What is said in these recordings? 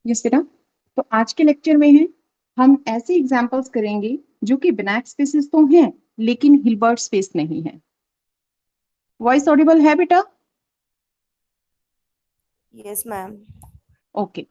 Yes बेटा। तो आज के लेक्चर में है हम ऐसे एग्जांपल्स करेंगे जो कि बिनाक स्पेसेस तो हैं लेकिन हिल्बर्ट स्पेस नहीं है। वॉइस ऑडिबल है बेटा? Yes ma'am. ओके।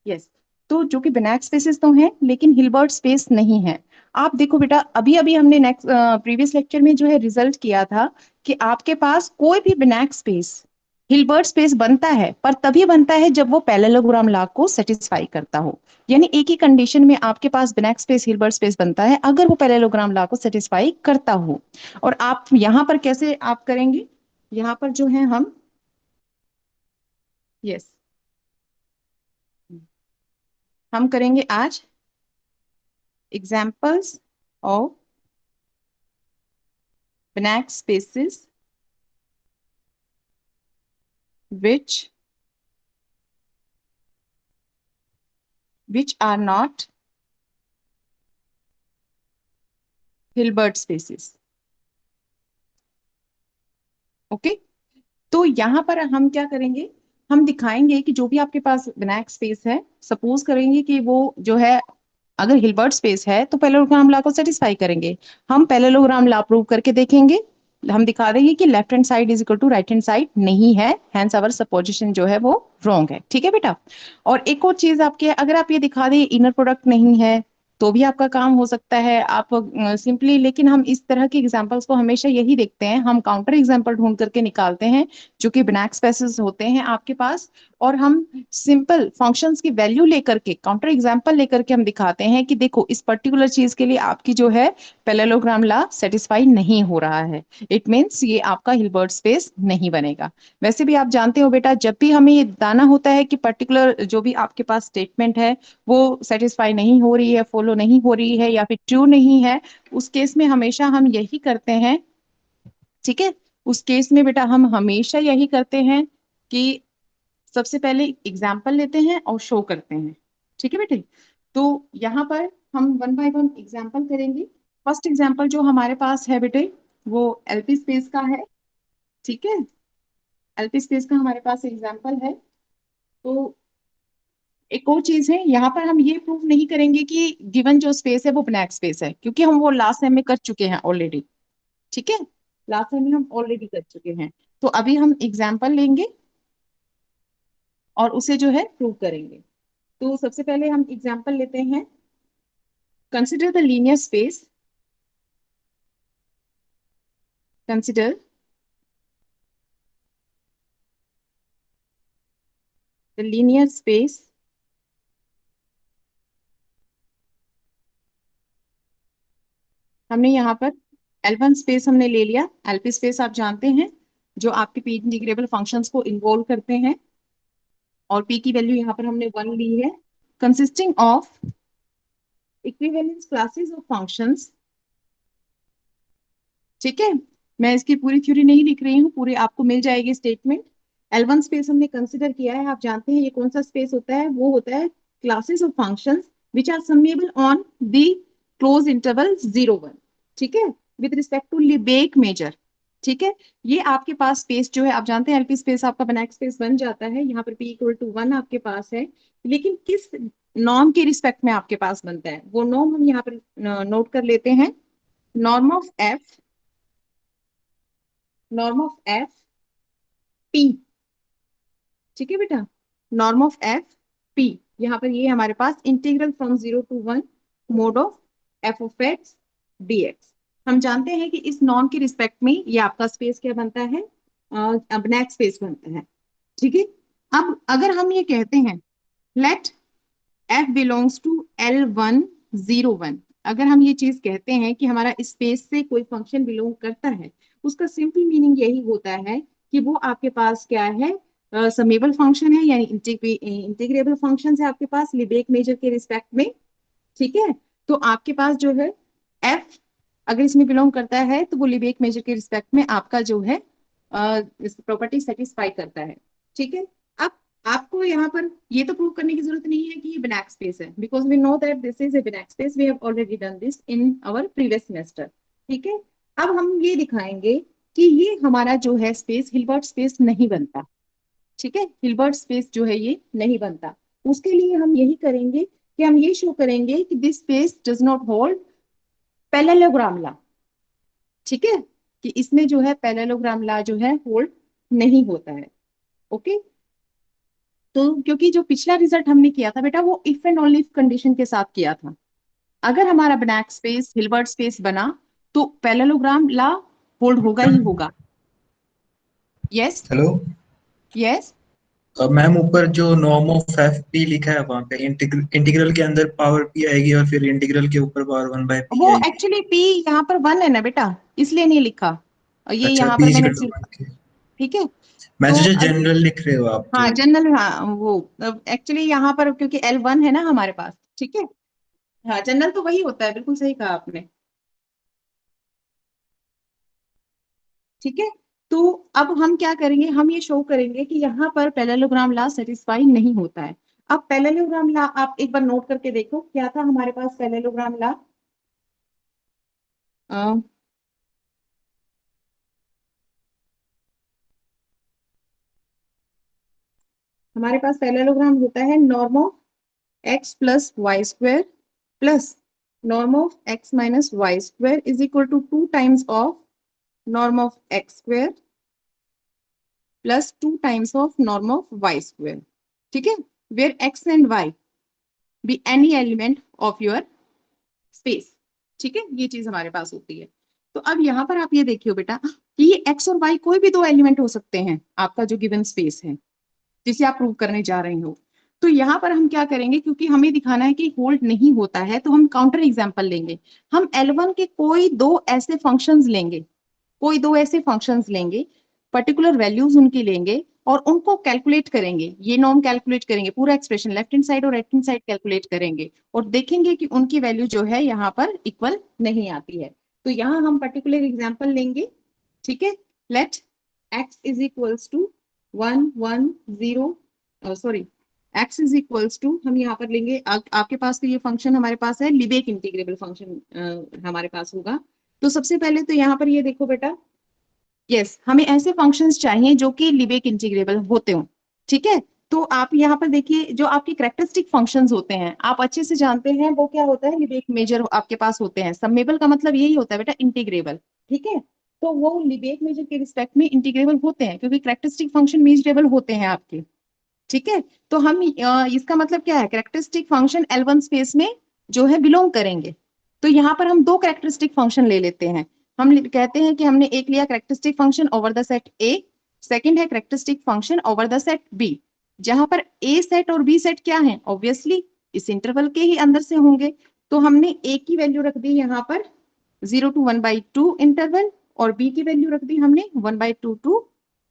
यस। तो जो कि बिनाक स्पेसेस तो हैं लेकिन हिल्बर्ट स्पेस नहीं है। आप देखो बेटा, अभी अभी हमने नेक्स्ट प्रीवियस लेक्चर में जो है रिजल्ट किया था कि आपके पास कोई भी बिनाक स्पेस हिल्बर्ट स्पेस बनता है, पर तभी बनता है जब वो पैरेललोग्राम लॉ को सेटिस्फाई करता हो। यानी एक ही कंडीशन में आपके पास बिनाक स्पेस हिल्बर्ट स्पेस बनता है अगर वो पैरेललोग्राम लॉ को सेटिस्फाई करता हो। और आप यहाँ पर कैसे आप करेंगे? यहाँ पर जो है हम, यस, हम करेंगे आज examples of Banach spaces which are not Hilbert spaces. Okay. तो यहाँ पर हम क्या करेंगे, हम दिखाएंगे कि जो भी आपके पास Banach स्पेस है, सपोज करेंगे कि वो जो है अगर हिल्बर्ट स्पेस है तो पैरेललोग्राम लॉ को सेटिस्फाई करेंगे। हम पैरेललोग्राम लॉ प्रूव करके देखेंगे। हम दिखा देंगे कि left hand side is equal to right hand side नहीं है, हेंस आवर सपोजिशन जो है वो रॉन्ग है। ठीक है बेटा। और एक और चीज आपके, अगर आप ये दिखा दें इनर प्रोडक्ट नहीं है तो भी आपका काम हो सकता है। आप सिंपली, लेकिन हम इस तरह के एग्जांपल्स को हमेशा यही देखते हैं, हम काउंटर एग्जांपल ढूंढ करके निकालते हैं जो कि बिनाक स्पेसेस होते हैं आपके पास। और हम सिंपल फंक्शंस की वैल्यू लेकर के, काउंटर एग्जांपल लेकर के हम दिखाते हैं कि देखो इस पर्टिकुलर चीज के लिए आपकी जो है पैरेललोग्राम लॉ सेटिस्फाई नहीं हो रहा है। इट मीन्स ये आपका हिल्बर्ट स्पेस नहीं बनेगा। वैसे भी आप जानते हो बेटा, जब भी हमें ये बताना होता है कि पर्टिकुलर जो भी आपके पास स्टेटमेंट है वो सेटिस्फाई नहीं हो रही है, फॉलो नहीं हो रही है या फिर ट्रू नहीं है, उस केस में हमेशा हम यही करते हैं। ठीक है। उस केस में बेटा हम हमेशा यही करते हैं कि सबसे पहले एग्जाम्पल लेते हैं और शो करते हैं। ठीक है बेटे। तो यहाँ पर हम वन बाय वन एग्जाम्पल करेंगे। फर्स्ट एग्जाम्पल जो हमारे पास है बेटे वो एलपी स्पेस का है। ठीक है। एलपी स्पेस का हमारे पास एग्जाम्पल है। तो एक और चीज है, यहाँ पर हम ये प्रूव नहीं करेंगे कि गिवन जो स्पेस है वो ब्लैक स्पेस है, क्योंकि हम वो लास्ट टाइम में कर चुके हैं ऑलरेडी। ठीक है। लास्ट टाइम में हम ऑलरेडी कर चुके हैं। तो अभी हम एग्जाम्पल लेंगे और उसे जो है प्रूव करेंगे। तो सबसे पहले हम एग्जाम्पल लेते हैं। Consider the linear space, consider the linear space. हमने यहाँ पर L1 स्पेस हमने ले लिया। एलपी स्पेस आप जानते हैं जो आपके पी इंटीग्रेबल फंक्शंस को इन्वॉल्व करते हैं, और पी की वैल्यू यहाँ पर हमने 1 ली है। Consisting of equivalence classes of functions. ठीक है। मैं इसकी पूरी थ्योरी नहीं लिख रही हूँ, पूरी आपको मिल जाएगी स्टेटमेंट। L1 स्पेस हमने कंसिडर किया है, आप जानते हैं ये कौन सा स्पेस होता है, वो होता है classes of functions which are summable on the close interval 0 1। ठीक है। With respect to Lebesgue measure. ठीक है। ये आपके पास स्पेस जो है, आप जानते हैं एलपी स्पेस आपका बनाक स्पेस बन जाता है। यहाँ पर p इक्वल टू 1 आपके पास है, लेकिन किस नॉर्म के रिस्पेक्ट में आपके पास बनता है वो नॉर्म हम यहाँ पर नोट कर लेते हैं। Norm of F, norm of F P. ठीक है बेटा। नॉर्म ऑफ एफ पी, यहाँ पर ये हमारे पास integral from 0 to 1 mod of f of x dx. हम जानते हैं कि इस नॉर्म के रिस्पेक्ट में ये आपका स्पेस क्या बनता है, ब्लैक स्पेस बनता है। ठीक है। अब अगर हम ये कहते हैं late F belongs to L1 0 1, अगर हम ये चीज कहते हैं कि हमारा स्पेस से कोई फंक्शन बिलोंग करता है, उसका सिंपल मीनिंग यही होता है कि वो आपके पास क्या है, समेबल फंक्शन है, यानी इंटीग्रेबल फंक्शन है आपके पास लिबेक मेजर के रिस्पेक्ट में। ठीक है। तो आपके पास जो है एफ अगर इसमें बिलोंग करता है तो वो लिबेक मेजर के रिस्पेक्ट में आपका जो है प्रॉपर्टी सेटिस्फाई करता है। ठीक है। अब आपको यहाँ पर ये तो प्रूव करने की जरूरत नहीं है कि ये ब्लैक स्पेस है, because we know that this is a black space, we have already done this in our previous semester. ठीक है। अब हम ये दिखाएंगे कि ये हमारा जो है स्पेस हिल्बर्ट स्पेस नहीं बनता। ठीक है। हिल्बर्ट स्पेस जो है ये नहीं बनता। उसके लिए हम यही करेंगे कि हम ये शो करेंगे कि this space does not hold parallelogram law. ठीक है, कि इसमें जो है पैरेललोग्राम लॉ जो है होल्ड नहीं होता है। ओके, तो क्योंकि जो पिछला रिजल्ट हमने किया था बेटा वो if and only if condition के साथ किया था। अगर हमारा ब्लैक स्पेस हिल्बर्ट स्पेस बना तो पैरेललोग्राम लॉ होल्ड होगा ही होगा। यस। Hello yes. मैम, ऊपर जो नॉर्म ऑफ एफ पी लिखा है वहाँ पे इंटीग्रल के अंदर पावर पी आएगी और फिर इंटीग्रल के ऊपर पावर वन बाय पी वो आएगी। एक्चुअली पी यहाँ पर वन है ना बेटा, इसलिए नहीं लिखा। और ये अच्छा, यहाँ पी पर इज मैंने इक्वल टू सिर्फ, वन के। ठीक है। मैं तो सोचा अभी, जनरल लिख रहे हो आप हाँ तो। जनरल, हाँ वो एक्चुअली यहाँ पर क्योंकि एल वन है ना हमारे पास। ठीक है, हाँ जनरल तो वही होता है, बिल्कुल सही कहा आपने। ठीक है, तो अब हम क्या करेंगे, हम ये शो करेंगे कि यहाँ पर पैरेललोग्राम लॉ सेटिस्फाई नहीं होता है। अब पैरेललोग्राम लॉ आप एक बार नोट करके देखो क्या था हमारे पास पैरेललोग्राम लॉ। हमारे पास पैरेललोग्राम होता है norm of x plus Y square plus norm of x minus Y square is equal to 2 times of norm of x square plus 2 times of norm of Y square. ठीक है, where X and Y be any element of your space. ठीक है, ये चीज हमारे पास होती है। तो अब यहाँ पर आप ये देखियो बेटा कि ये एक्स और वाई कोई भी दो एलिमेंट हो सकते हैं आपका जो गिवन स्पेस है जिसे आप प्रूव करने जा रहे हो। तो यहाँ पर हम क्या करेंगे, क्योंकि हमें दिखाना है कि होल्ड नहीं होता है, तो हम काउंटर एग्जांपल लेंगे। हम L1 के कोई दो ऐसे फंक्शंस लेंगे, कोई दो ऐसे फंक्शंस लेंगे, पर्टिकुलर वैल्यूज उनकी लेंगे और उनको कैलकुलेट करेंगे। ये नॉर्म कैलकुलेट करेंगे, पूरा एक्सप्रेशन लेफ्ट हैंड साइड और राइट हैंड साइड कैलकुलेट करेंगे और देखेंगे कि उनकी वैल्यू जो है यहाँ पर इक्वल नहीं आती है। तो यहाँ हम पर्टिकुलर एग्जाम्पल लेंगे। ठीक है, let x is equals to 1 1 0, sorry, x is equals to, हम यहाँ पर लेंगे आपके पास तो ये फंक्शन हमारे पास है लिबेक इंटीग्रेबल फंक्शन हमारे पास होगा। तो सबसे पहले तो यहाँ पर ये देखो बेटा, यस हमें ऐसे फंक्शंस चाहिए जो कि लिबेक इंटीग्रेबल होते हो। ठीक है, तो आप यहाँ पर देखिए जो आपके करेक्टरिस्टिक फंक्शंस होते हैं आप अच्छे से जानते हैं वो क्या होता है, लिबेक मेजर आपके पास होते हैं। समेबल का मतलब यही होता है बेटा इंटीग्रेबल। ठीक है, तो वो लिबेक मेजर के रिस्पेक्ट में इंटीग्रेबल होते हैं क्योंकि करेक्टरिस्टिक फंक्शन मेजरेबल होते हैं आपके। ठीक है, तो हम इसका मतलब क्या है, करेक्टरिस्टिक फंक्शन L1 स्पेस में जो है बिलोंग करेंगे। तो यहाँ पर हम दो करेक्टरिस्टिक फंक्शन ले लेते हैं। हम कहते हैं कि हमने एक लिया characteristic function over the set A, second है characteristic function over the set B. जहां पर ए सेट और बी सेट क्या है, ऑब्वियसली इस इंटरवल के ही अंदर से होंगे। तो हमने ए की वैल्यू रख दी यहाँ पर 0 to 1/2 इंटरवल और बी की वैल्यू रख दी हमने 1/2 to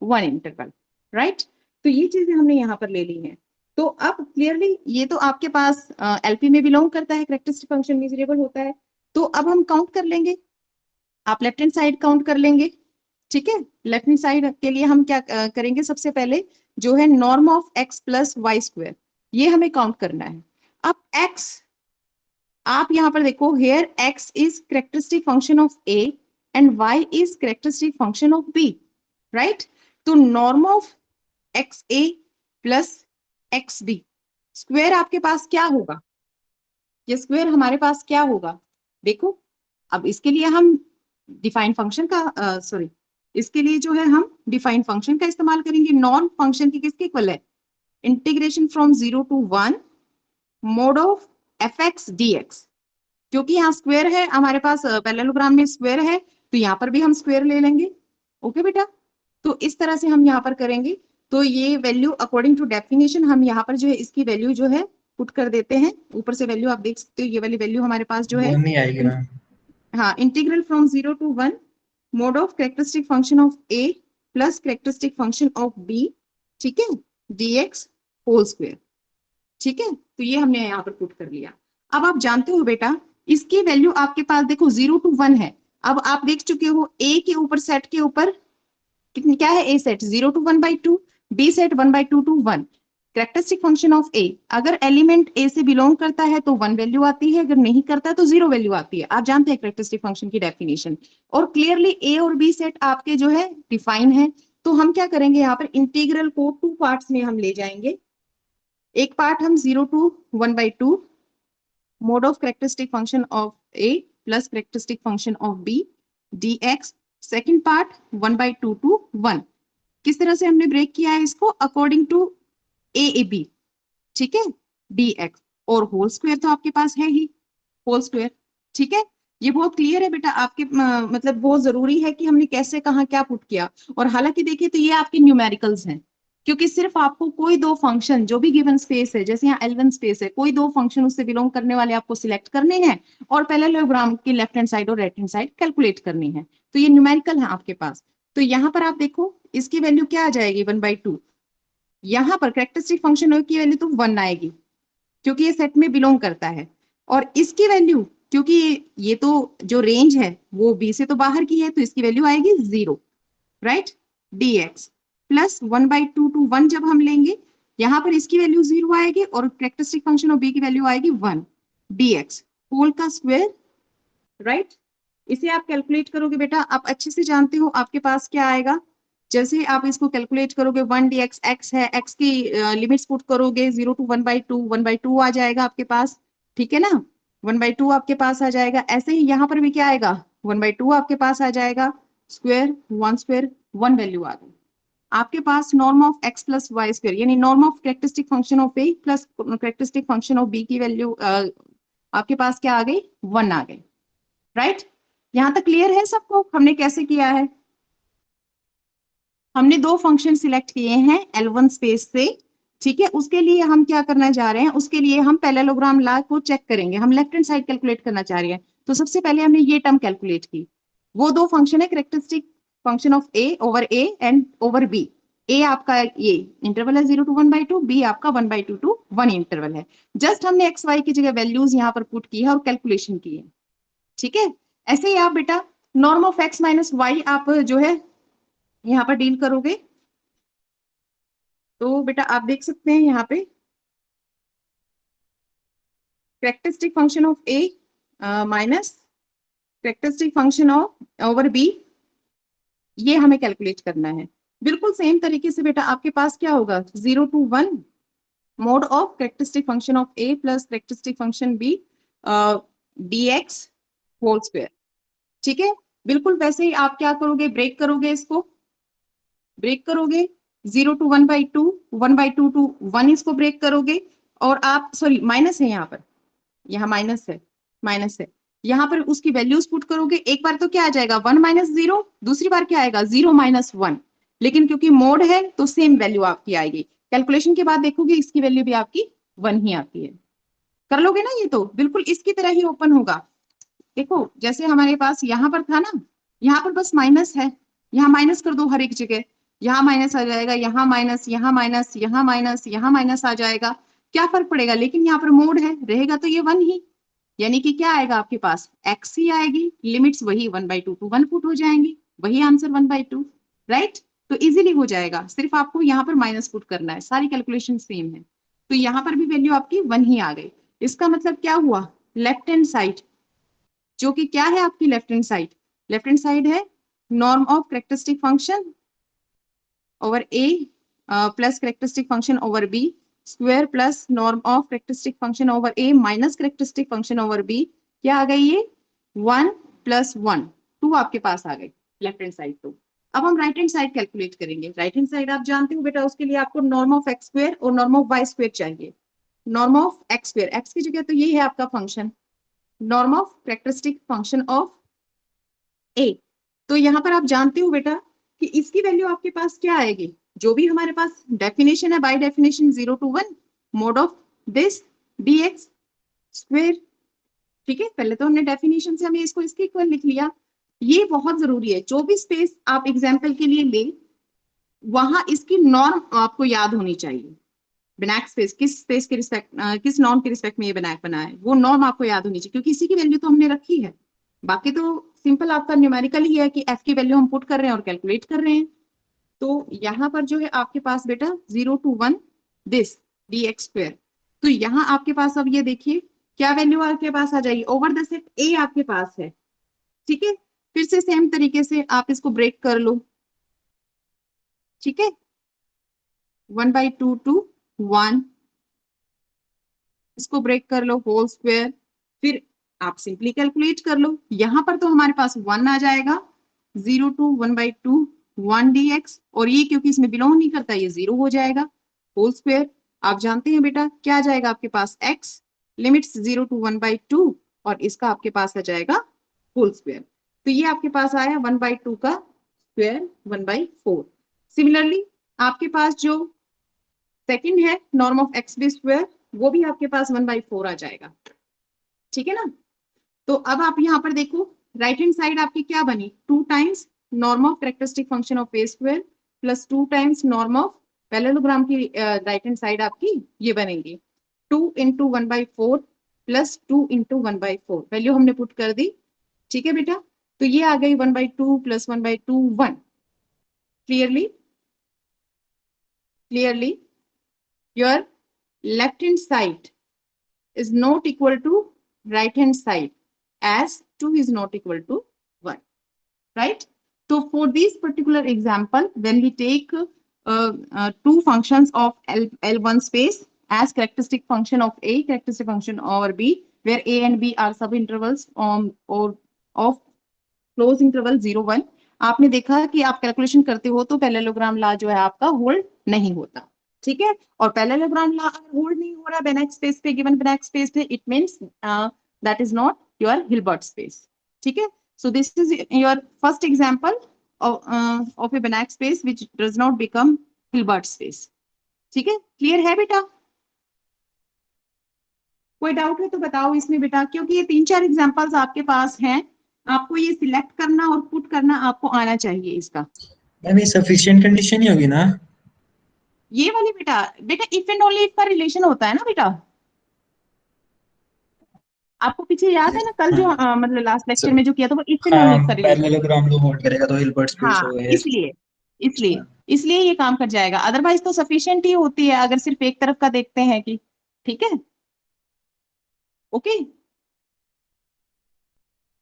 1 इंटरवल। राइट, तो ये चीजें हमने यहाँ पर ले ली हैं। तो अब क्लियरली ये तो आपके पास एलपी में बिलोंग करता है, करेक्टरिस्टिक फंक्शन मेजरेबल होता है। तो अब हम काउंट कर लेंगे, आप लेफ्ट हैंड साइड काउंट कर लेंगे। ठीक है, लेफ्ट हैंड साइड के लिए हम क्या करेंगे, सबसे पहले जो है norm of x plus Y square, ये हमें काउंट करना है। अब एक्स, आप यहाँ पर देखो here x is characteristic function of A and y is characteristic function of B. Right, तो norm of x A plus x B square आपके पास क्या होगा, ये स्क्वेयर हमारे पास क्या होगा देखो। अब इसके लिए हम डिफाइन फंक्शन का सॉरी, इसके लिए जो है हम डिफाइन फंक्शन का इस्तेमाल करेंगे। नॉन फंक्शन की किसके इक्वल है, integration from 0 to 1 mod of F x D x. क्योंकि यहाँ स्क्वेयर है हमारे पास, पैरेललोग्राम में स्क्वेयर है तो यहाँ पर भी हम स्क्वेयर ले लेंगे। ओके बेटा, तो इस तरह से हम यहाँ पर करेंगे। तो ये वैल्यू अकॉर्डिंग टू डेफिनेशन हम यहाँ पर जो है इसकी वैल्यू जो है पुट कर देते हैं। ऊपर से वैल्यू आप देख सकते हो, ये वाली वैल्यू हमारे पास जो है वो नहीं आएगी मैम। हाँ, integral from 0 to 1 mod of characteristic function of A plus characteristic function of B. ठीक है, dx होल स्क्वेयर। ठीक है, तो ये हमने यहाँ पर पुट कर लिया। अब आप जानते हो बेटा इसकी वैल्यू आपके पास देखो 0 to 1 है। अब आप देख चुके हो ए के ऊपर सेट के ऊपर कितनी क्या है, A set 0 to 1/2, B set 1/2 to 1। Characteristic function of A, अगर एलिमेंट ए से बिलोंग करता है तो 1 वैल्यू आती है, अगर नहीं करता है तो 0 वैल्यू आती है। आप जानते हैं करेक्टरिस्टिक फंक्शन की डेफिनेशन। और क्लियरली ए और बी सेट आपके जो है डिफाइन है। तो हम क्या करेंगे यहाँ पर इंटीग्रल को 2 पार्ट्स में हम ले जाएंगे। एक पार्ट हम 0 to 1/2 mod of characteristic function of A plus characteristic function of B dx। Second part 1/2 to 1। किस तरह से हमने ब्रेक किया है इसको, अकॉर्डिंग टू ए बी, ठीक है, dx। और होल स्क्वायर तो आपके पास है ही, होल स्क्वायर, ठीक है। ये बहुत क्लियर है बेटा आपके, मतलब बहुत जरूरी है कि हमने कैसे कहाँ क्या पुट किया। और हालांकि देखिए तो ये आपके न्यूमेरिकल्स हैं, क्योंकि सिर्फ आपको कोई दो फंक्शन जो भी गिवन स्पेस है, जैसे यहाँ L1 स्पेस है, कोई दो फंक्शन उससे बिलोंग करने वाले आपको सिलेक्ट करने हैं और पैरेललोग्राम की लेफ्ट हैंड साइड और राइट हैंड साइड कैलकुलेट करनी है। तो ये न्यूमेरिकल है आपके पास। तो यहाँ पर आप देखो इसकी वैल्यू क्या आ जाएगी, 1/2। यहाँ पर कैरेक्टरिस्टिक फंक्शन की वैल्यू तो 1 आएगी, क्योंकि ये सेट में बिलोंग करता है। और इसकी वैल्यू, क्योंकि ये तो जो रेंज है वो बी से तो बाहर की है, तो इसकी वैल्यू आएगी 0, राइट। dx प्लस 1/2 to 1 जब हम लेंगे, यहां पर इसकी वैल्यू 0 आएगी और कैरेक्टरिस्टिक फंक्शन ऑफ बी की वैल्यू आएगी 1 dx होल का स्क्वायर, राइट। इसे आप कैलकुलेट करोगे बेटा, आप अच्छे से जानते हो आपके पास क्या आएगा। जैसे आप इसको कैलकुलेट करोगे, 1 dx x है, x की लिमिट्स पुट करोगे 0 to 1/2, 1/2 आ जाएगा आपके पास, ठीक है ना। 1/2 आपके पास आ जाएगा। ऐसे ही यहाँ पर भी क्या आएगा, 1/2 आपके पास आ जाएगा, स्क्वायर 1 स्क्वायर 1 वैल्यू आ गई आपके पास। Norm of x plus Y square, यानी norm of characteristic function of A plus characteristic function of B की वैल्यू आपके पास क्या आ गई, 1 आ गई, राइट। यहां तक क्लियर है सबको हमने कैसे किया है। हमने दो फंक्शन सिलेक्ट किए हैं L1 स्पेस से, ठीक है। उसके लिए हम क्या करना चाह रहे हैं, उसके लिए हम पैरेललोग्राम लॉ को चेक करेंगे। हम लेफ्ट हैंड साइड कैलकुलेट करना चाह रहे हैं, तो सबसे पहले हमने ये टर्म कैलकुलेट की। वो दो फंक्शन है, characteristic function of A over A and over B. A आपका ये इंटरवल है 0 to 1/2, बी आपका 1/2 to 1 इंटरवल है। जस्ट हमने एक्स वाई की जगह वैल्यूज यहाँ पर पुट की है और कैलकुलेशन की है, ठीक है। ऐसे ही आप बेटा norm of x minus Y आप जो है यहाँ पर डील करोगे। तो बेटा आप देख सकते हैं यहाँ पे characteristic function of A minus characteristic function of over B, ये हमें कैलकुलेट करना है। बिल्कुल सेम तरीके से बेटा आपके पास क्या होगा, 0 to 1 mod of characteristic function of A plus characteristic function B dx whole square, ठीक है। बिल्कुल वैसे ही आप क्या करोगे, ब्रेक करोगे, इसको ब्रेक करोगे 0 to 1/2, 1/2 to 1 इसको ब्रेक करोगे। और आप सॉरी माइनस है यहाँ पर, यहाँ माइनस है, माइनस है। यहाँ पर उसकी वैल्यूज पुट करोगे, एक बार तो क्या आ जाएगा 1 - 0, दूसरी बार क्या आएगा 0 - 1। लेकिन क्योंकि मोड है तो सेम वैल्यू आपकी आएगी। कैलकुलेशन के बाद देखोगे इसकी वैल्यू भी आपकी 1 ही आती है। कर लोगे ना, ये तो बिल्कुल इसकी तरह ही ओपन होगा। देखो जैसे हमारे पास यहाँ पर था ना, यहाँ पर बस माइनस है, यहाँ माइनस कर दो हर एक जगह। यहाँ माइनस आ जाएगा, यहाँ माइनस, यहाँ माइनस, यहाँ माइनस, यहाँ माइनस आ जाएगा। क्या फर्क पड़ेगा, लेकिन यहाँ पर मोड है, रहेगा तो ये 1 ही। यानी कि क्या आएगा आपके पास, एक्स ही आएगी, लिमिट्स वही 1/2 to 1 पुट हो जाएंगी, वही आंसर 1/2, राइट। तो इजीली हो जाएगा, सिर्फ आपको यहाँ पर माइनस पुट करना है, सारी कैलकुलेशन सेम है। तो यहाँ पर भी वैल्यू आपकी 1 ही आ गई। इसका मतलब क्या हुआ, लेफ्ट हैंड साइड जो कि क्या है आपकी left hand side, left hand side है norm of characteristic function over A plus characteristic function over B square plus norm of characteristic function over A minus characteristic function over B. क्या आ गई ये, 1 + 1, 2 आपके पास आ गई लेफ्ट हैंड साइड। तो अब हम राइट हैंड साइड कैलकुलेट करेंगे। राइट हैंड साइड आप जानते हो बेटा, उसके लिए आपको नॉर्म ऑफ एक्स स्क्वायर और नॉर्म ऑफ वाई स्क्वायर चाहिए। Norm of x square, x की जगह तो ये है आपका function, norm of characteristic function of A. तो यहाँ पर आप जानते हो बेटा कि इसकी वैल्यू आपके पास क्या आएगी, जो भी हमारे पास डेफिनेशन है, by definition 0 to 1 mod of this dx square, ठीक है। पहले तो हमने डेफिनेशन से हमें इसको इसके इक्वल लिख लिया। ये बहुत जरूरी है, जो भी स्पेस आप एग्जाम्पल के लिए ले, वहां इसकी नॉर्म आपको याद होनी चाहिए। बिनाक स्पेस किस स्पेस के रिस्पेक्ट, किस नॉर्म के रिस्पेक्ट में ये बिनाक बना है, वो नॉर्म आपको याद होनी चाहिए, क्योंकि इसी की वैल्यू तो हमने रखी है। बाकी तो सिंपल आपका न्यूमेरिकल ही है कि एफ की वैल्यू हम पुट कर रहे हैं और कैलकुलेट कर रहे हैं। तो यहाँ पर जो है आपके पास बेटा 0 to 1 दिस dx स्क्वायर। तो यहाँ आपके पास अब ये देखिए क्या वैल्यू आपके पास आ जाएगी, ओवर द सेट ए आपके पास है, ठीक है। फिर से सेम तरीके से आप इसको ब्रेक कर लो, ठीक है। 1/2 to 1 इसको ब्रेक कर लो, होल स्क्वायर, फिर आप सिंपली कैलकुलेट कर लो। यहां पर तो हमारे पास 1 आ जाएगा, 0 to 1/2 1 dx, और ये क्योंकि इसमें बिलोंग नहीं करता ये 0 हो जाएगा। होल स्क्वायर, आप जानते हैं बेटा क्या आ जाएगा आपके पास x, लिमिट्स 0 to 1/2, और इसका आपके पास आ जाएगा होल स्क्वायर। तो ये आपके पास आया 1/2 का स्क्वायर 1/4। सिमिलरली आपके पास जो सेकंड है norm of X B square, वो भी आपके पास 1/4 आ जाएगा। ठीक है ना। तो अब आप यहाँ पर देखो, राइट हैंड साइड आपकी क्या बनी, 2 times norm of characteristic function of A square plus 2 times norm of parallelogram की राइट हैंड साइड आपकी ये बनेगी 2 × 1/4 प्लस 2 × 1/4, वैल्यू हमने पुट कर दी। ठीक है बेटा, तो ये आ गई 1/2 plus 1/2 1। Clearly, clearly your left hand side is not equal to right hand side as 2 is not equal to 1, right? So for this particular example, when we take two functions of L1 space as characteristic function of A, characteristic function over B, where A and B are subintervals or of close interval 0 1, आपने देखा कि आप calculation करते हो तो parallelogram law जो है आपका होल्ड नहीं होता। ठीक है, और पैरेललोग्राम लॉ अगर होल्ड नहीं हो रहा बेनेक स्पेस पे, गिवन बेनेक स्पेस पे, it means that is not your Hilbert space. ठीक है, so this is your first example of a Banach space which does not become Hilbert space. ठीक है, क्लियर है बेटा? कोई डाउट है तो बताओ इसमें बेटा, क्योंकि ये 3-4 एग्जांपल्स आपके पास हैं, आपको ये सिलेक्ट करना और पुट करना आपको आना चाहिए इसका। मैम ये सफिशिएंट कंडीशन ही होगी ना? ये वाली बेटा, बेटा इफ एंड ओनली इफ का रिलेशन होता है ना बेटा, आपको पीछे याद है ना कल जो हाँ मतलब लास्ट लेक्चर सर, में जो किया था वो इफ एंड ओनली हाँ इफ का रिलेशन था। पैरेललोग्राम लो होल्ड करेगा तो हिल्बर्ट स्पेस हाँ, हो गया। इसलिए इसलिए अच्छा, इसलिए ये काम कर जाएगा, अदरवाइज तो सफिशिएंट ही होती है अगर सिर्फ एक तरफ का देखते हैं कि। ठीक है, ओके।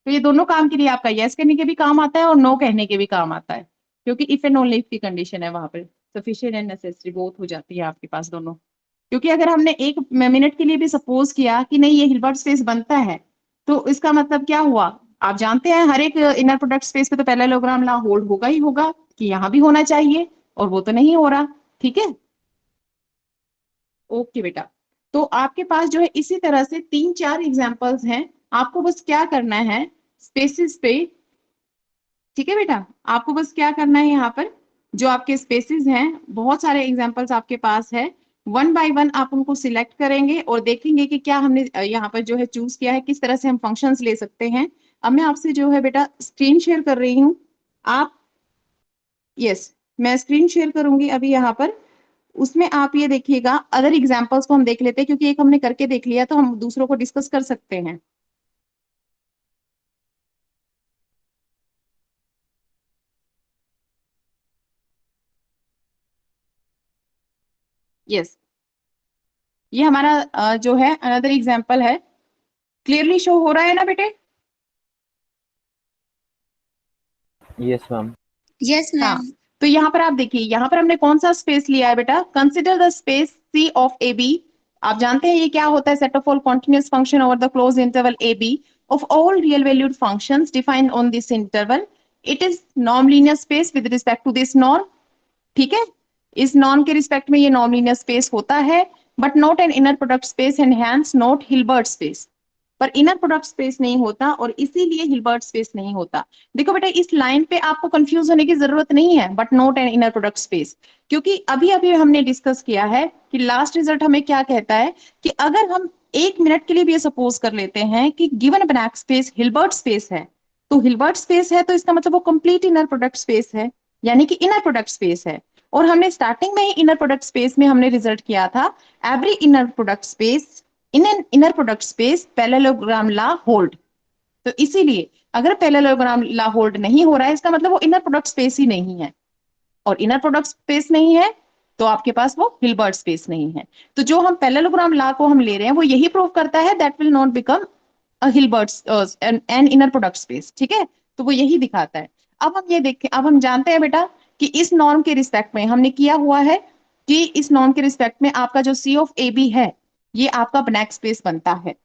तो ये दोनों काम के लिए आपका यस कहने के भी काम आता है और नो कहने के भी काम आता है, क्योंकि इफ एंड ओनली इफ की कंडीशन है वहां पर, सफिशिएंट एंड नेसेसरी बोथ हो जाती है आपके पास दोनों। क्योंकि अगर हमने 1 मिनट के लिए भी सपोज किया कि नहीं ये हिल्बर्ट स्पेस बनता है, तो इसका मतलब क्या हुआ, आप जानते हैं हर एक इनर प्रोडक्ट स्पेस पे तो पैरेललोग्राम लॉ होल्ड होगा ही होगा, कि यहाँ भी होना चाहिए, और वो तो नहीं हो रहा। ठीक है, ओके बेटा। तो आपके पास जो है इसी तरह से 3-4 एग्जांपल्स हैं, आपको बस क्या करना है स्पेसिस पे। ठीक है बेटा, आपको बस क्या करना है यहाँ पर जो आपके स्पेसिस हैं, बहुत सारे एग्जांपल्स आपके पास है, 1 बाय 1 आप उनको सिलेक्ट करेंगे और देखेंगे कि क्या हमने यहाँ पर जो है चूज किया है, किस तरह से हम फंक्शंस ले सकते हैं। अब मैं आपसे जो है बेटा स्क्रीन शेयर कर रही हूँ, आप, यस, मैं स्क्रीन शेयर करूंगी अभी यहाँ पर, उसमें आप ये देखिएगा, अदर एग्जाम्पल्स को हम देख लेते हैं क्योंकि एक हमने करके देख लिया तो हम दूसरों को डिस्कस कर सकते हैं। यस, ये हमारा जो है अनदर एग्जाम्पल है, क्लियरली शो हो रहा है ना बेटे? Yes ma'am. यस हाँ, मैम। तो यहाँ पर आप देखिए, यहाँ पर हमने कौन सा स्पेस लिया है बेटा, consider the space C of A B. आप जानते हैं ये क्या होता है, set of all continuous function over the close interval A B of all real valued functions defined on this interval. It is non linear space with respect to this norm. ठीक है, इस नॉर्म के respect में ये non linear space होता है, but not an inner product space and hence not Hilbert space. पर inner product space नहीं होता और इसीलिए हिल्बर्ट स्पेस नहीं होता। देखो बेटा इस लाइन पे आपको कंफ्यूज होने की जरूरत नहीं है, but not an inner product space, क्योंकि अभी अभी हमने डिस्कस किया है कि लास्ट रिजल्ट हमें क्या कहता है कि अगर हम 1 मिनट के लिए भी ये सपोज कर लेते हैं कि given black space Hilbert space है, तो हिल्बर्ट स्पेस है तो इसका मतलब वो कंप्लीट इनर प्रोडक्ट स्पेस है, यानी कि इनर प्रोडक्ट स्पेस है। और हमने स्टार्टिंग में ही इनर प्रोडक्ट स्पेस में हमने रिजल्ट किया था, every inner product space in an inner product space parallelogram law hold. तो इसीलिए अगर पैरेललोग्राम लॉ होल्ड नहीं हो रहा है इसका मतलब वो इनर प्रोडक्ट स्पेस ही नहीं है, और इनर प्रोडक्ट स्पेस नहीं है तो आपके पास वो हिल्बर्ट स्पेस नहीं है। तो जो हम पैरेललोग्राम लॉ को हम ले रहे हैं वो यही प्रूव करता है that will not become a Hilbert N inner product space. ठीक है, तो वो यही दिखाता है। अब हम ये देखें, अब हम जानते हैं बेटा कि इस नॉर्म के रिस्पेक्ट में हमने किया हुआ है कि इस नॉर्म के रिस्पेक्ट में आपका जो सी ऑफ ए बी है ये आपका बनैक स्पेस बनता है।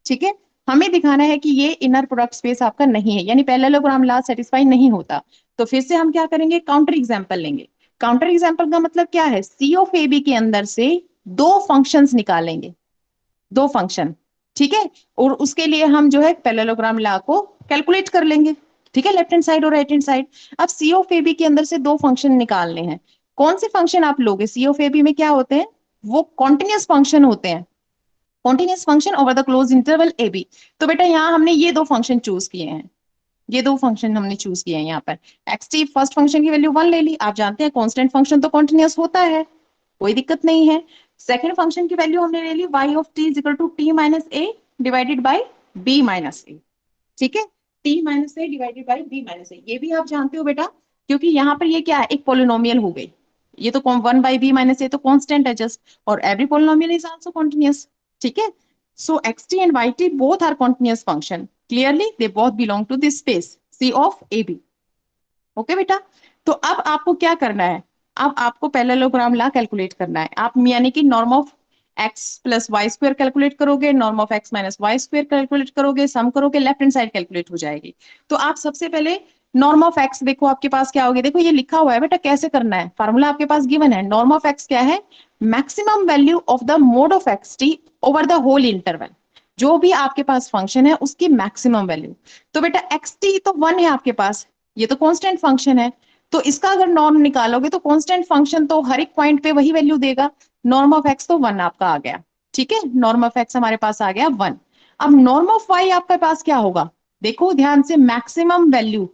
ठीक है, हमें दिखाना है कि ये इनर प्रोडक्ट स्पेस आपका नहीं है, यानी पैरेललोग्राम लॉ सेटिस्फाई नहीं होता। तो फिर से हम क्या करेंगे, काउंटर एग्जांपल लेंगे। काउंटर एग्जांपल का मतलब क्या है, सी ऑफ ए बी के अंदर से दो फंक्शंस निकालेंगे, दो फंक्शन। ठीक है, और उसके लिए हम जो है पैरेललोग्राम लॉ को कैलकुलेट कर लेंगे। ठीक है, लेफ्ट हैंड साइड और राइट हैंड साइड। अब सी ऑफ ए बी के अंदर से दो फंक्शन निकालने हैं। कौन से फंक्शन आप लोगे, सी ऑफ ए बी में क्या होते हैं, वो कॉन्टिन्यूस फंक्शन होते हैं, continuous function over the close interval A B. तो बेटा यहाँ हमने ये दो फंक्शन चूज किए हैं, ये दो फंक्शन हमने चूज किए हैं यहाँ पर। एक्स टी फर्स्ट फंक्शन की वैल्यू 1 ले ली, आप जानते हैं कांस्टेंट फंक्शन तो कॉन्टिन्यूस होता है, कोई दिक्कत नहीं है। सेकंड फंक्शन की वैल्यू हमने ले ली y of t is equal to t minus a divided by b minus a. ठीक है, t minus a divided by b minus a, ये भी आप जानते हो बेटा, क्योंकि यहाँ पर ये क्या है, एक पोलिनोमियल हो गई। ये तो 1 बाई b माइनस ए तो कांस्टेंट है जस्ट, और every polynomial is also continuous. ठीक है, so xt and yt both are continuous function, clearly they both belong to this space c of ab। Okay बेटा, तो अब आपको क्या करना है, अब आपको पैरेललोग्राम लॉ कैलकुलेट करना है। आप यानी कि norm of x plus Y square calculate करोगे, norm of x minus Y square calculate करोगे, सम करोगे, लेफ्ट हैंड साइड कैलकुलेट हो जाएगी। तो आप सबसे पहले नॉर्म ऑफ एक्स देखो आपके पास क्या होगी, देखो ये लिखा हुआ है बेटा, कैसे करना है, फार्मूला आपके पास गिवन है। नॉर्म ऑफ एक्स क्या है, maximum value of the mod of X T over the whole interval, जो भी आपके पास फंक्शन है उसकी मैक्सिमम वैल्यू। तो बेटा एक्स टी तो 1 है आपके पास, ये तो कांस्टेंट फंक्शन है, तो इसका अगर नॉर्म निकालोगे तो कांस्टेंट फंक्शन तो हर एक पॉइंट पे वही वैल्यू देगा। नॉर्म ऑफ एक्स तो 1 आपका आ गया। ठीक है, नॉर्म ऑफ एक्स हमारे पास आ गया 1। अब नॉर्म ऑफ वाई आपके पास क्या होगा, देखो ध्यान से, मैक्सिमम वैल्यू।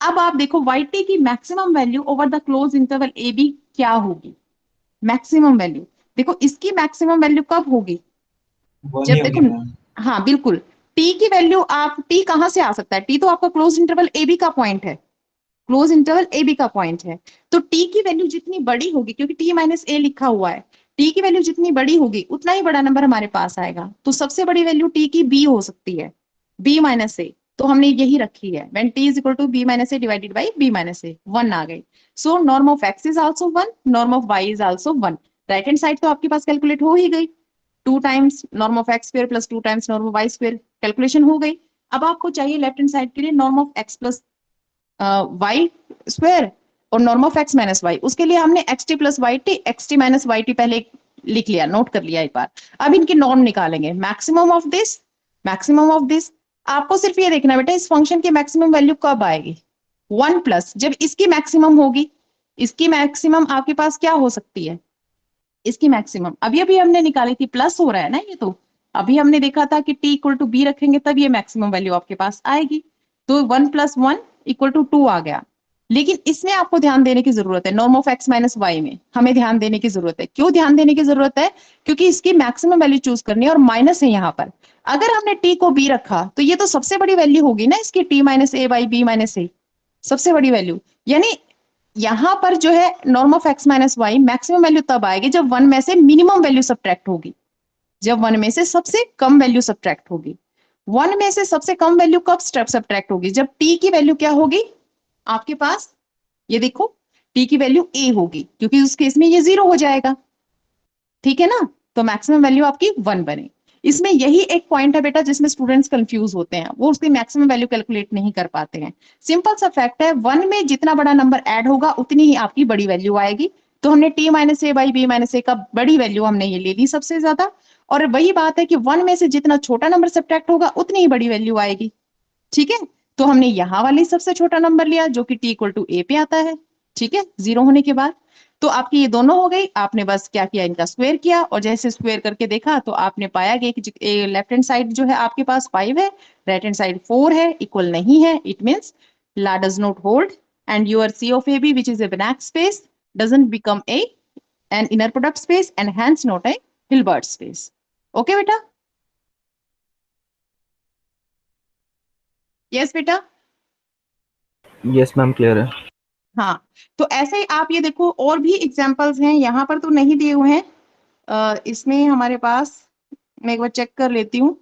अब आप देखो वाई टी की maximum value over the close interval A B क्या होगी, मैक्सिमम वैल्यू। देखो इसकी मैक्सिमम वैल्यू कब होगी, वन जब ही होगी देखो, मैम। हाँ बिल्कुल, टी की वैल्यू, आप टी कहां से आ सकता है, टी तो आपका क्लोज इंटरवल ए बी का पॉइंट है, क्लोज इंटरवल ए बी का पॉइंट है। तो टी की वैल्यू जितनी बड़ी होगी, क्योंकि टी माइनस ए लिखा हुआ है, टी की वैल्यू जितनी बड़ी होगी उतना ही बड़ा नंबर हमारे पास आएगा। तो सबसे बड़ी वैल्यू टी की बी हो सकती है, बी माइनस ए, तो हमने यही रखी है, when t is equal to b minus a divided by b minus a, 1 आ गई। So norm of x is also 1, norm of y is also 1। Right hand side तो आपके पास कैलकुलेट हो ही गई, 2 times norm of x square plus 2 times norm of Y square, calculation हो गई। अब आपको चाहिए लेफ्ट हैंड साइड के लिए norm of x plus Y square और norm of x minus y, उसके लिए हमने x t plus y t, x t minus y t पहले लिख लिया, नोट कर लिया एक बार। अब इनके नॉर्म निकालेंगे, maximum of this, maximum of this. आपको सिर्फ ये देखना बेटा, इस फंक्शन की मैक्सिमम वैल्यू कब आएगी, 1 प्लस, जब इसकी मैक्सिमम होगी। इसकी मैक्सिमम आपके पास क्या हो सकती है, इसकी मैक्सिमम अभी अभी हमने निकाली थी, प्लस हो रहा है ना ये तो, अभी हमने देखा था कि टी इक्वल टू बी रखेंगे तब ये मैक्सिमम वैल्यू आपके पास आएगी। तो 1 प्लस 1 इक्वल टू 2 आ गया। लेकिन इसमें आपको ध्यान देने की जरूरत है, norm of x minus Y में हमें ध्यान देने की जरूरत है। क्यों ध्यान देने की जरूरत है, क्योंकि इसकी मैक्सिमम वैल्यू चूज करनी है और माइनस है यहाँ पर। अगर हमने टी को बी रखा तो ये तो सबसे बड़ी वैल्यू होगी ना इसकी, t minus a by b minus a, सबसे बड़ी वैल्यू। यानी यहां पर जो है norm of x minus y maximum value तब आएगी जब 1 में से मिनिमम वैल्यू सब्ट्रैक्ट होगी, जब 1 में से सबसे कम वैल्यू सब्ट्रैक्ट होगी। 1 में से सबसे कम वैल्यू कब सब्ट्रैक्ट होगी, जब टी की वैल्यू क्या होगी आपके पास, ये देखो टी की वैल्यू ए होगी, क्योंकि उस केस में ये 0 हो जाएगा। ठीक है ना, तो मैक्सिमम वैल्यू आपकी 1 बने। इसमें यही एक पॉइंट है बेटा जिसमें स्टूडेंट्स कंफ्यूज होते हैं, वो उसकी मैक्सिमम वैल्यू कैलकुलेट नहीं कर पाते हैं। सिंपल सा फैक्ट है, 1 में जितना बड़ा नंबर ऐड होगा उतनी ही आपकी बड़ी वैल्यू आएगी। तो हमने t minus a by b minus a का बड़ी वैल्यू हमने ये ले ली सबसे ज्यादा, और वही बात है कि 1 में से जितना छोटा नंबर सब्ट्रैक्ट होगा उतनी ही बड़ी वैल्यू आएगी। ठीक है, तो हमने यहाँ वाली सबसे छोटा नंबर लिया जो कि टी इक्वल टू ए पे आता है। ठीक है, 0 होने के बाद तो आपकी ये दोनों हो गई, आपने बस क्या किया, इनका स्क्वायर किया, और जैसे स्क्वायर करके देखा तो आपने पाया कि लेफ्ट हैंड साइड जो है आपके पास 5 है, राइट हैंड साइड 4 है, इक्वल नहीं है, it means law does not hold, and your C of A B which is a Banach space doesn't become a an inner product space and hence not a Hilbert space. Okay बेटा, yes बेटा, yes ma'am, clear है। हाँ। तो ऐसे ही आप ये देखो और भी एग्जांपल्स हैं, यहाँ पर तो नहीं दिए हुए हैं, इसमें हमारे पास, मैं एक बार चेक कर लेती हूँ।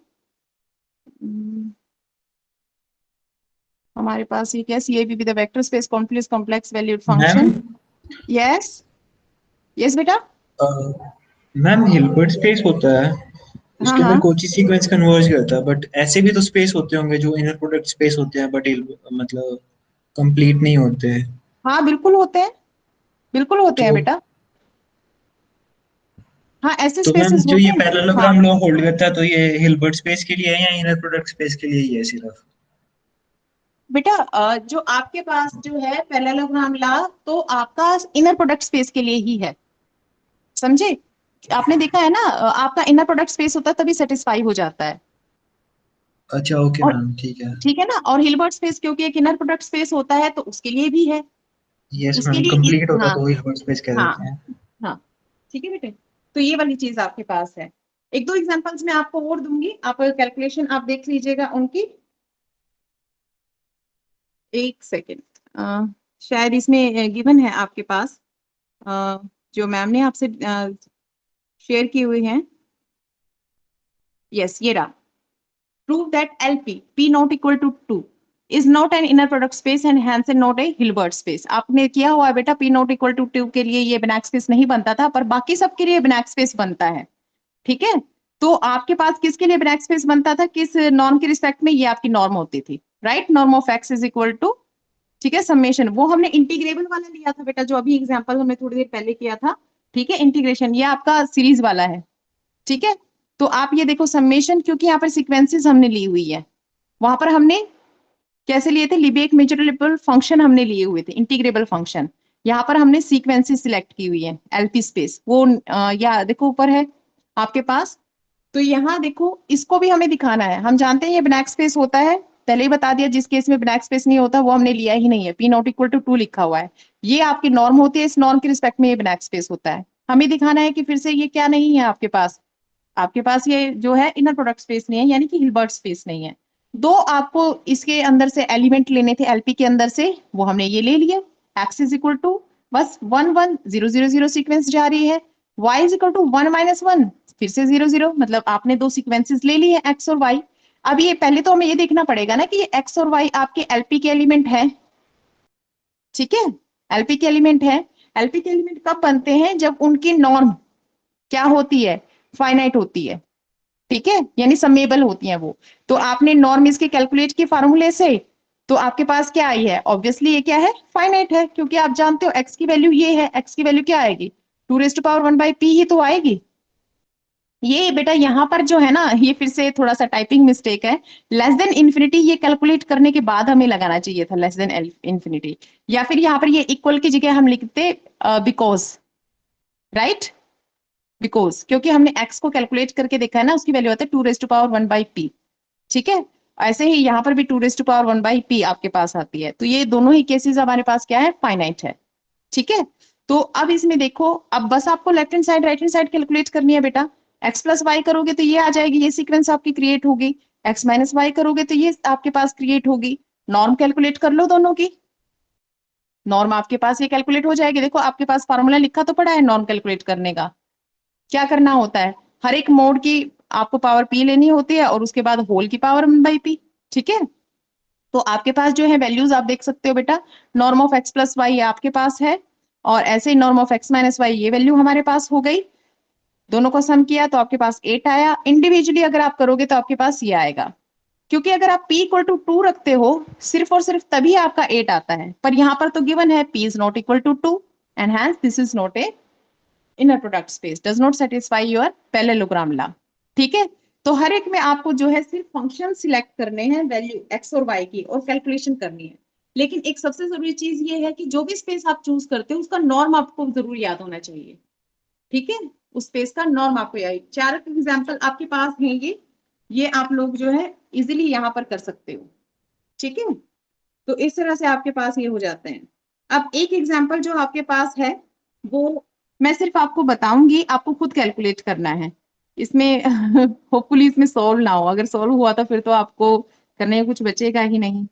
हमारे पास ये क्या, C a b with vector space complex valued ma'am function. Yes, yes बेटा, मैम हिल्बर्ट स्पेस होता है, हाँ उसके अंदर हाँ कोची सीक्वेंस कन्वर्ज करता है, बट ऐसे भी तो स्पेस होते होंगे जो इनर प्रोडक्ट स्पेस होते हैं बट मतलब कंप्लीट नहीं होते। हाँ, बिल्कुल होते हैं, बिल्कुल होते हैं तो बेटा। हाँ, ऐसे तो मैम स्पेसेस जो होते ये हैं। हाँ पैरेललोग्राम लॉ होल्ड करता है, तो ये हिल्बर्ट स्पेस के लिए है या इनर प्रोडक्ट स्पेस के लिए ही है सिर्फ? बेटा, जो आपके पास जो है पैरेललोग्राम ला, तो आपका इनर प्रोडक्ट स्पेस के लिए ही है, समझे? आपने देखा है ना, आपका इनर प्रोडक्ट स्पेस होता है तभी सेटिस्फाई हो जाता है। अच्छा ओके और मैम, ठीक है। ठीक है ना, और हिल्बर्ट स्पेस क्योंकि एक इनर प्रोडक्ट स्पेस होता है तो उसके लिए भी है। यस उसके मैम, लिए कंप्लीट होता हाँ तो हिल्बर्ट स्पेस कह हाँ देते हैं। हाँ, ठीक है बेटे। तो ये वाली चीज आपके पास है। एक दो एग्जांपल्स मैं आपको और दूंगी, आप कैलकुलेशन आप देख लीजिएगा उनकी। एक सेकेंड, शायद इसमें गिवन है आपके पास, अ, जो मैम ने आपसे शेयर की हुई है। यस, ये रहा। Prove that LP P not equal to 2 is not an inner product space and hence not a Hilbert space। आपने किया हुआ है बेटा, P not equal to 2 के लिए ये Banach space नहीं बनता था, पर बाकी सब के लिए Banach space बनता है। ठीक है, तो आपके पास किसके लिए Banach space बनता था, किस नॉर्म के रिस्पेक्ट में? ये आपकी नॉर्म होती थी, right? Norm of x is equal to, ठीक है, समेशन। वो हमने इंटीग्रेबल वाला लिया था बेटा, जो अभी एग्जाम्पल हमने थोड़ी देर पहले किया था। ठीक है, इंटीग्रेशन ये आपका सीरीज वाला है। ठीक है, तो आप ये देखो समेशन, क्योंकि यहाँ पर सीक्वेंसेस हमने ली हुई है, वहां पर हमने कैसे लिए थे? लिबेक मेजरेबल फंक्शन हमने लिए हुए थे, इंटीग्रेबल फंक्शन। यहाँ पर हमने सीक्वेंसेस सिलेक्ट की हुई है, एलपी स्पेस वो या देखो ऊपर है आपके पास। तो यहाँ देखो, इसको भी हमें दिखाना है। हम जानते हैं ये ब्लैक स्पेस होता है, पहले ही बता दिया। जिस केस में ब्लैक स्पेस नहीं होता वो हमने लिया ही नहीं है, पी नॉट इक्वल टू 2 लिखा हुआ है। ये आपकी नॉर्म होती है, इस नॉर्म के रिस्पेक्ट में ये ब्लैक स्पेस होता है। हमें दिखाना है कि फिर से ये क्या नहीं है आपके पास, आपके पास ये जो है इनर प्रोडक्ट स्पेस नहीं है, यानी कि हिल्बर्ट स्पेस नहीं है। दो आपको इसके अंदर से एलिमेंट लेने थे एलपी के अंदर से, वो हमने ये ले लिए। एक्स इज इक्वल टू बस 1 1 0 0 0 सीक्वेंस जा रही है, वाई इज इक्वल टू 1 - 1 फिर से 0 0, मतलब आपने दो सीक्वेंसेस ले ली है एक्स और वाई। अब ये पहले तो हमें ये देखना पड़ेगा ना कि ये एक्स और वाई आपके एलपी के एलिमेंट है। ठीक है, एलपी के एलिमेंट है। एलपी के एलिमेंट कब बनते हैं? जब उनकी नॉर्म क्या होती है? फाइनाइट होती है। ठीक है, यानी समेबल होती हैं वो। तो आपने नॉर्म इसके कैलकुलेट की फार्मूले से, तो आपके पास क्या आई है? ऑब्वियसली ये क्या है? फाइनाइट है, क्योंकि आप जानते हो एक्स की वैल्यू ये है। एक्स की वैल्यू क्या आएगी? 2⁻1/p ही तो आएगी। ये बेटा यहाँ पर जो है ना, ये फिर से थोड़ा सा टाइपिंग मिस्टेक है। लेस देन इन्फिनिटी ये कैलकुलेट करने के बाद हमें लगाना चाहिए था लेस देन इन्फिनिटी, या फिर यहाँ पर ये इक्वल की जगह हम लिखते बिकॉज, राइट? बिकॉज क्योंकि हमने एक्स को कैलकुलेट करके देखा है ना, उसकी वैल्यू आता है 2⁻1/p। ठीक है, ऐसे ही यहाँ पर भी 2⁻1/p आपके पास आती है। तो ये दोनों ही केसेस हमारे पास क्या है? फाइनाइट है। ठीक है, तो अब इसमें देखो, अब बस आपको left hand side right hand side calculate करनी है बेटा। एक्स प्लस वाई करोगे तो ये आ जाएगी, ये सीक्वेंस आपकी क्रिएट होगी। एक्स माइनस वाई करोगे तो ये आपके पास क्रिएट होगी। नॉर्म कैलकुलेट कर लो दोनों की, नॉर्म आपके पास ये कैलकुलेट हो जाएगी। देखो आपके पास फॉर्मूला लिखा तो पड़ा है नॉर्म कैलकुलेट करने का। क्या करना होता है? हर एक मोड की आपको पावर पी लेनी होती है, और उसके बाद होल की पावर 1/p। ठीक है, तो आपके पास जो है वैल्यूज आप देख सकते हो बेटा। Norm of x plus y आपके पास है, और ऐसे ही norm of x minus y ये वैल्यू हमारे पास हो गई। दोनों को सम किया तो आपके पास 8 आया। इंडिविजुअली अगर आप करोगे तो आपके पास ये आएगा, क्योंकि अगर आप p इक्वल टू 2 रखते हो सिर्फ और सिर्फ तभी आपका 8 आता है। पर यहाँ पर तो गिवन है p is not equal to 2 and hence this is not a inner product space, does not satisfy your parallelogram law. ठीक है, तो हर एक में आपको जो है सिर्फ फंक्शन सिलेक्ट करने हैं, वैल्यू एक्स और वाई की, और कैलकुलेशन करनी है। लेकिन एक सबसे जरूरी चीज ये है कि जो भी स्पेस आप चूज करते हो उसका नॉर्म आपको जरूर याद होना चाहिए। ठीक है, उस स्पेस का नॉर्म आपको याद। चार एग्जाम्पल आपके पास हैं ये आप लोग जो है इजिली यहाँ पर कर सकते हो। ठीक है, तो इस तरह से आपके पास ये हो जाते हैं। अब एक एग्जाम्पल जो आपके पास है, वो मैं सिर्फ आपको बताऊंगी, आपको खुद कैलकुलेट करना है इसमें। होपफुली इसमें सॉल्व ना हो, अगर सॉल्व हुआ तो फिर तो आपको करने में कुछ बचेगा ही नहीं।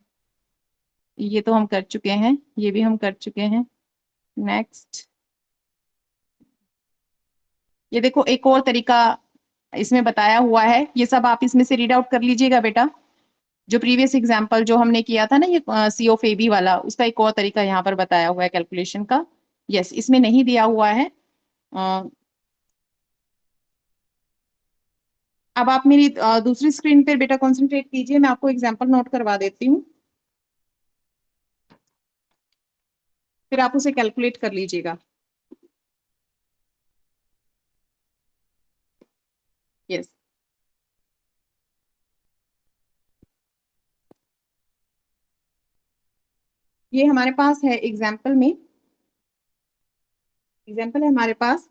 ये तो हम कर चुके हैं, ये भी हम कर चुके हैं। नेक्स्ट, ये देखो एक और तरीका इसमें बताया हुआ है, ये सब आप इसमें से रीड आउट कर लीजिएगा बेटा। जो प्रीवियस एग्जाम्पल जो हमने किया था ना, ये सी ऑफ ए बी वाला, उसका एक और तरीका यहाँ पर बताया हुआ है कैलकुलेशन का। यस, इसमें नहीं दिया हुआ है। अब आप मेरी दूसरी स्क्रीन पर बेटा कंसंट्रेट कीजिए, मैं आपको एग्जांपल नोट करवा देती हूँ, फिर आप उसे कैलकुलेट कर लीजिएगा। यस, ये हमारे पास है एग्जाम्पल है हमारे पास,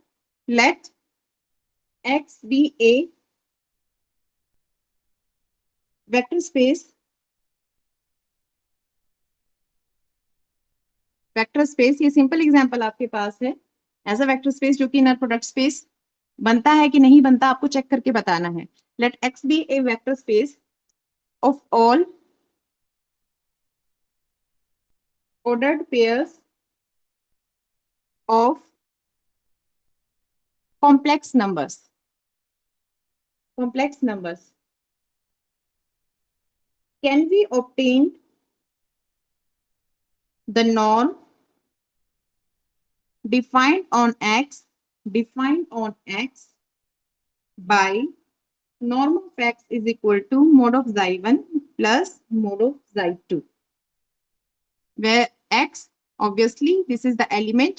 late X be a vector space, ये सिंपल एग्जाम्पल आपके पास है, ऐसा वेक्टर स्पेस जो कि इनर प्रोडक्ट स्पेस बनता है कि नहीं बनता, आपको चेक करके बताना है। Let X be a vector space of all ordered pairs of complex numbers, can we obtain the norm defined on x by norm of x is equal to mod of xi1 plus mod of xi2, where x, obviously this is the element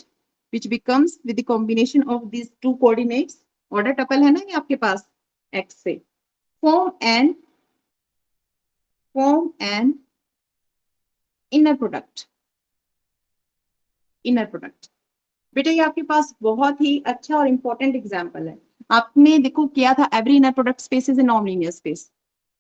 which becomes with the combination of these two coordinates, order tuple है ना ये आपके पास x से, form an inner product। बेटा ये आपके पास बहुत ही अच्छा और इंपॉर्टेंट एग्जाम्पल है। आपने देखो किया था every inner product space is a non linear space,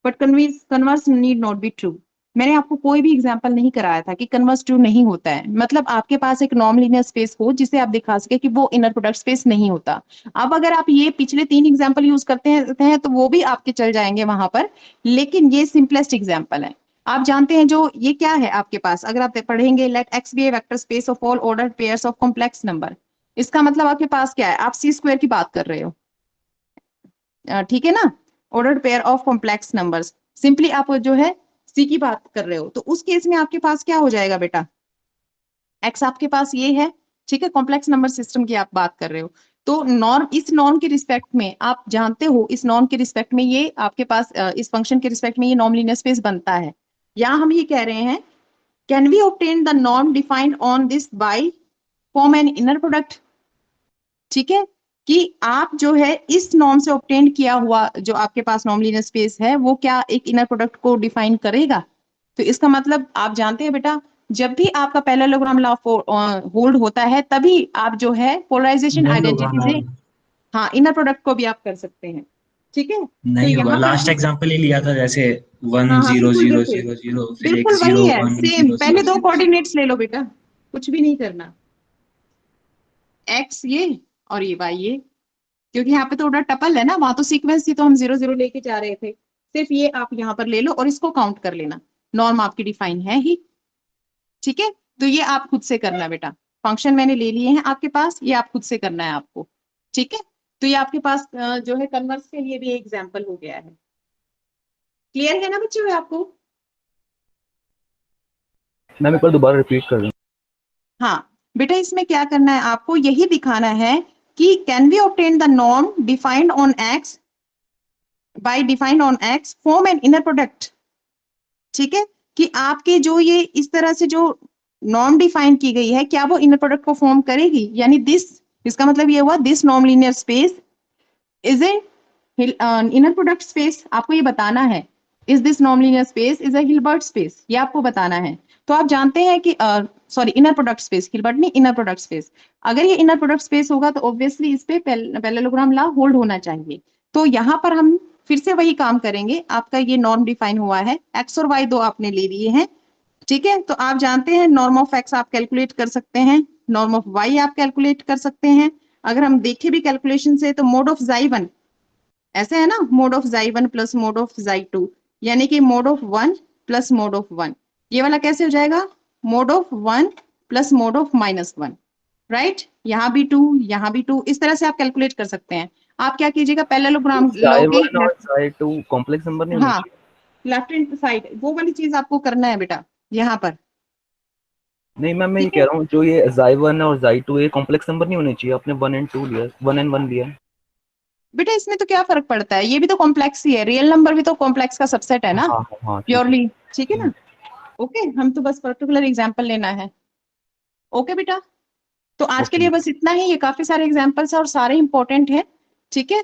but converse need not be true. मैंने आपको कोई भी एग्जाम्पल नहीं कराया था कि कन्वर्स ट्रू नहीं होता है, मतलब आपके पास एक नॉन लीनियर स्पेस हो जिसे आप दिखा सके कि वो इनर प्रोडक्ट स्पेस नहीं होता। अब अगर आप ये पिछले 3 एग्जाम्पल यूज करते हैं तो वो भी आपके चल जाएंगे वहां पर, लेकिन ये सिंपलेस्ट एग्जाम्पल है। आप जानते हैं जो ये क्या है आपके पास, अगर आप पढ़ेंगे let X be a vector space of all ordered pairs of complex number, इसका मतलब आपके पास क्या है, आप सी स्क्वायर की बात कर रहे हो, ठीक है ना, ordered pair of complex numbers, simply आप जो है सी की बात कर रहे हो, तो उस केस में आपके पास क्या हो जाएगा बेटा, एक्स आपके पास ये है, ठीक है, कॉम्प्लेक्स नंबर सिस्टम की आप बात कर रहे हो, तो नॉर्म, इस नॉर्म के रिस्पेक्ट में आप जानते हो, इस नॉर्म के रिस्पेक्ट में ये आपके पास इस फंक्शन के रिस्पेक्ट में ये नॉन लीनियर स्पेस बनता है। या हम ये कह रहे हैं can we obtain the norm defined on this by form an inner product, ठीक है, कि आप जो है इस नॉर्म से ऑब्टेन किया हुआ जो आपके पास नॉन लीनियर स्पेस है वो क्या एक इनर प्रोडक्ट को डिफाइन करेगा। तो इसका मतलब आप जानते हैं बेटा, जब भी आपका पैरेललोग्राम लॉ होल्ड होता है तभी आप जो है पोलराइजेशन नहीं होगा, आइडेंटिटी से, हाँ, इनर प्रोडक्ट को भी आप कर सकते हैं, ठीक है। तो नहीं होगा। यहाँ पर लास्ट एग्जांपल ही लिया था, जैसे हाँ वन हाँ जीरो बिल्कुल जीरो बिल्कुल, जीरो जीरो फिर एक बिल्कुल वही जीरो है, वन सेम, जीरो पहले जीरो दो जीरो। कोऑर्डिनेट्स ले लो बेटा, कुछ भी नहीं करना, एक्स ये और ये वाई ये, क्योंकि यहाँ पे तो उड़ा टपल है ना, वहां तो सीक्वेंस थी तो हम 0 0 लेके जा रहे थे, सिर्फ ये आप यहाँ पर ले लो और इसको काउंट कर लेना, नॉर्म आपकी डिफाइन है ही, ठीक है। तो ये आप खुद से करना बेटा, फंक्शन मैंने ले लिए हैं आपके पास, ये आप खुद से करना है आपको, ठीक है। तो ये आपके पास जो है कन्वर्स के लिए भी एग्जाम्पल हो गया है, क्लियर है ना बच्चों आपको। मैम एक बार दोबारा रिपीट कर रही हूँ। हाँ बेटा, इसमें क्या करना है आपको, यही दिखाना है कि can be obtain the norm defined on X by defined on X form an inner product, ठीक है, कि आपके जो ये इस तरह से जो नॉर्म डिफाइन की गई है क्या वो इनर प्रोडक्ट को फॉर्म करेगी, यानी दिस, इसका मतलब ये हुआ this non linear space is a inner product space, आपको ये बताना है, is this non linear space is a Hilbert space, ये आपको बताना है। तो आप जानते हैं कि sorry inner product space, Hilbert नहीं, इनर प्रोडक्ट स्पेस, अगर ये इनर प्रोडक्ट स्पेस होगा तो ऑब्वियसली इस पे पैरेललोग्राम लॉ होल्ड होना चाहिए। तो यहाँ पर हम फिर से वही काम करेंगे, आपका ये नॉर्म डिफाइन हुआ है, एक्स और वाई दो आपने ले लिए हैं, ठीक है, तो आप जानते हैं नॉर्म ऑफ एक्स आप कैलकुलेट कर सकते हैं, नॉर्म ऑफ वाई आप कैलकुलेट कर सकते हैं, अगर हम देखें भी कैलकुलेशन से तो मोड ऑफ जाई वन, ऐसे है ना, मोड ऑफ जाई वन प्लस मोड ऑफ जाई टू, यानी कि mode of one plus mode of one, ये वाला कैसे हो जाएगा, mode of one plus mode of minus one, right, यहाँ भी टू, यहाँ भी टू, इस तरह से आप कैलकुलेट कर सकते हैं। आप क्या कीजिएगा पैरेललोग्राम साई लोगे, वन और साई टू कॉम्प्लेक्स नंबर नहीं होने हाँ चाहिए? लेफ्ट हैंड साइड वो वाली चीज आपको करना है बेटा यहाँ पर, नहीं मैम, मैं ये ठीक कह है। रहा हूँ जो ये जाई वन और जाई टू ये कॉम्प्लेक्स नंबर नहीं होने चाहिए, आपने वन एंड टू लिया, वन एंड वन लिया। बेटा इसमें तो क्या फर्क पड़ता है, ये भी तो कॉम्प्लेक्स ही है, रियल नंबर भी तो कॉम्प्लेक्स का सबसेट है ना, हाँ हाँ ठीक है। प्योरली, ठीक है ना। ओके, हम तो बस पर्टिकुलर एग्जांपल लेना है। ओके बेटा, तो आज के ओके लिए बस इतना ही, ये काफी सारे एग्जांपल्स हैं और सारे इंपॉर्टेंट हैं, ठीक है।